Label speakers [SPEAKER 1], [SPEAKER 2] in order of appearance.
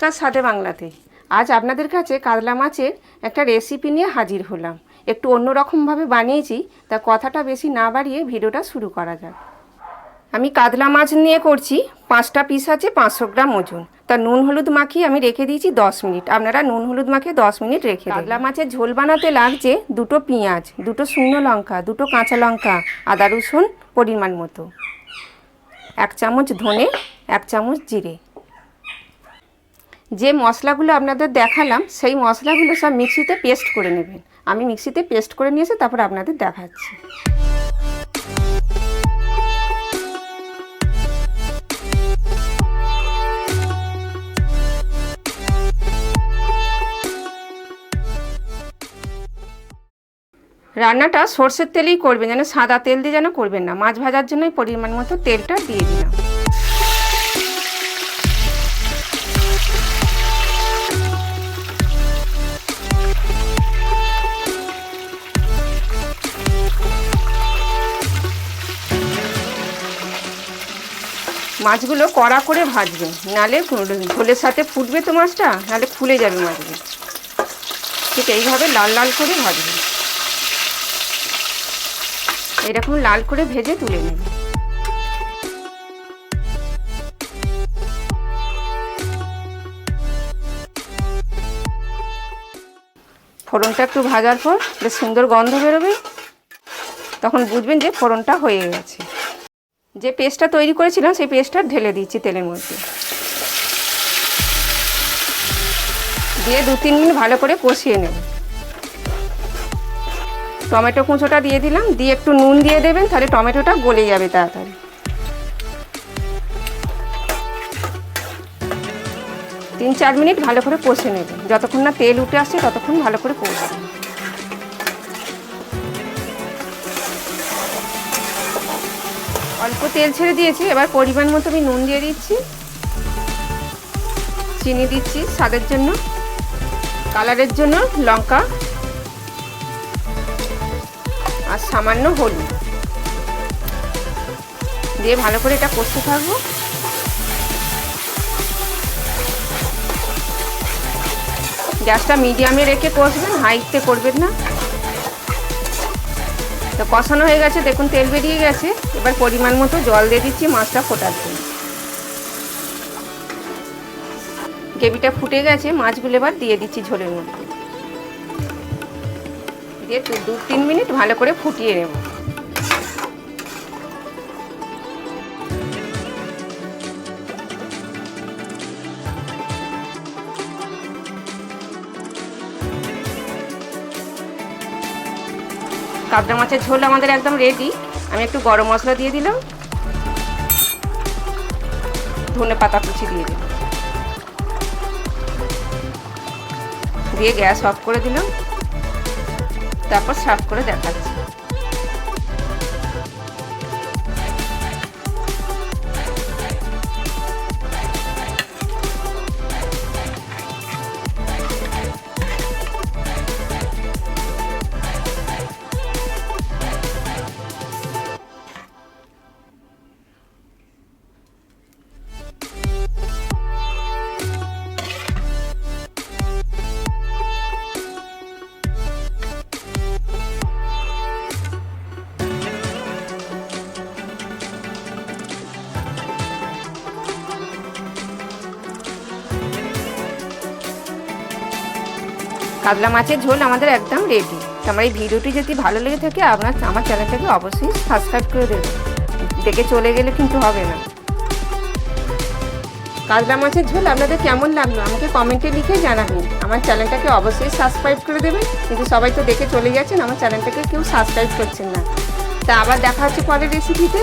[SPEAKER 1] নমস্কার স্বাদে বাংলাতে। আজ আপনাদের কাছে কাতলা মাছের একটা রেসিপি নিয়ে হাজির হলাম। একটু অন্যরকমভাবে বানিয়েছি, তা কথাটা বেশি না বাড়িয়ে ভিডিওটা শুরু করা যাক। আমি কাতলা মাছ নিয়ে করছি, 5টা পিস আছে, 500 গ্রাম ওজন। তা নুন হলুদ মাখিয়ে আমি রেখে দিয়েছি 10 মিনিট। আপনারা নুন হলুদ মাখিয়ে 10 মিনিট রেখে দিন। কাতলা মাছের ঝোল বানাতে লাগছে 2টো পেঁয়াজ, 2টো শুকনো লঙ্কা, 2টো কাঁচা লঙ্কা, আদা রসুন পরিমাণ মতো, 1 চামচ ধনে, 1 চামচ জিরে। যে মশলাগুলো আপনাদের দেখালাম সেই মশলাগুলো সব মিক্সিতে পেস্ট করে নেবেন। আমি মিক্সিতে পেস্ট করে নিয়েছি, তারপর আপনাদের দেখাচ্ছি। রান্নাটা সর্ষের তেলেই করবেন, যেন সাদা তেল দিয়ে যেন করবেন না। মাছ ভাজার জন্য পরিমাণ মতো তেলটা দিয়ে দিলাম। মাছগুলো কড়া করে ভাজবেন, নালে ঝোলের সাথে ফুটবে তো মাছটা, নালে ফুলে যাবে মাছগুলো। ঠিক এইভাবে লাল লাল করে ভাজবেন। এরকম লাল করে ভেজে তুলে নেবেন। ফোড়নটা একটু ভাজার পর বেশ সুন্দর গন্ধ বেরোবে, তখন বুঝবেন যে ফোড়নটা হয়ে গেছে। যে পেস্টটা তৈরি করেছিলাম সেই পেস্টটা ঢেলে দিচ্ছি তেলের মধ্যে, দিয়ে 2-3 মিনিট ভালো করে কষিয়ে নেব। টমেটো কুঁচোটা দিয়ে দিলাম, দিয়ে একটু নুন দিয়ে দেবেন, তাহলে টমেটোটা গলে যাবে তাড়াতাড়ি। 3-4 মিনিট ভালো করে কষে নেবেন, যতক্ষণ না তেল উঠে আসছে ততক্ষণ ভালো করে কষবেন। অল্প তেল ছেড়ে দিয়েছি, এবার পরিমাণ মতো আমি নুন দিয়ে দিচ্ছি, চিনি দিচ্ছি স্বাদের জন্য, কালারের জন্য লঙ্কা আর সামান্য হলুদ দিয়ে ভালো করে এটা কষতে থাকবো। গ্যাসটা মিডিয়ামে রেখে কষবেন, হাইতে করবেন না। তো কষানো হয়ে গেছে, দেখুন তেল বেরিয়ে গেছে। এবার পরিমাণ মতো জল দিয়ে দিচ্ছি মাছটা ফোটার জন্য। গ্রেভিটা ফুটে গেছে, মাছগুলো এবার দিয়ে দিচ্ছি ঝোলের মধ্যে, দিয়ে 2-3 মিনিট ভালো করে ফুটিয়ে নেব। কাতলা মাছের ঝোল আমাদের একদম রেডি। আমি একটু গরম মশলা দিয়ে দিলাম, ধনে পাতা কুচি দিয়ে দিলাম, দিয়ে গ্যাস অফ করে দিলাম। তারপর সার্ভ করে দেখাচ্ছি। কাতলা মাছের ঝোল আমাদের একদম রেডি। আমার এই ভিডিওটি যদি ভালো লেগে থাকে আমার চ্যানেলটাকে অবশ্যই সাবস্ক্রাইব করে দেবেন, দেখে চলে গেলে কিন্তু হবে না। কাতলা মাছের ঝোল আপনাদের কেমন লাগলো আমাকে কমেন্টে লিখে জানাবেন। আমার চ্যানেলটাকে অবশ্যই সাবস্ক্রাইব করে দেবেন, কিন্তু সবাই তো দেখে চলে গেছেন, আমার চ্যানেলটাকে কেউ সাবস্ক্রাইব করছেন না। তা আবার দেখা হচ্ছে পরের রেসিপিতে।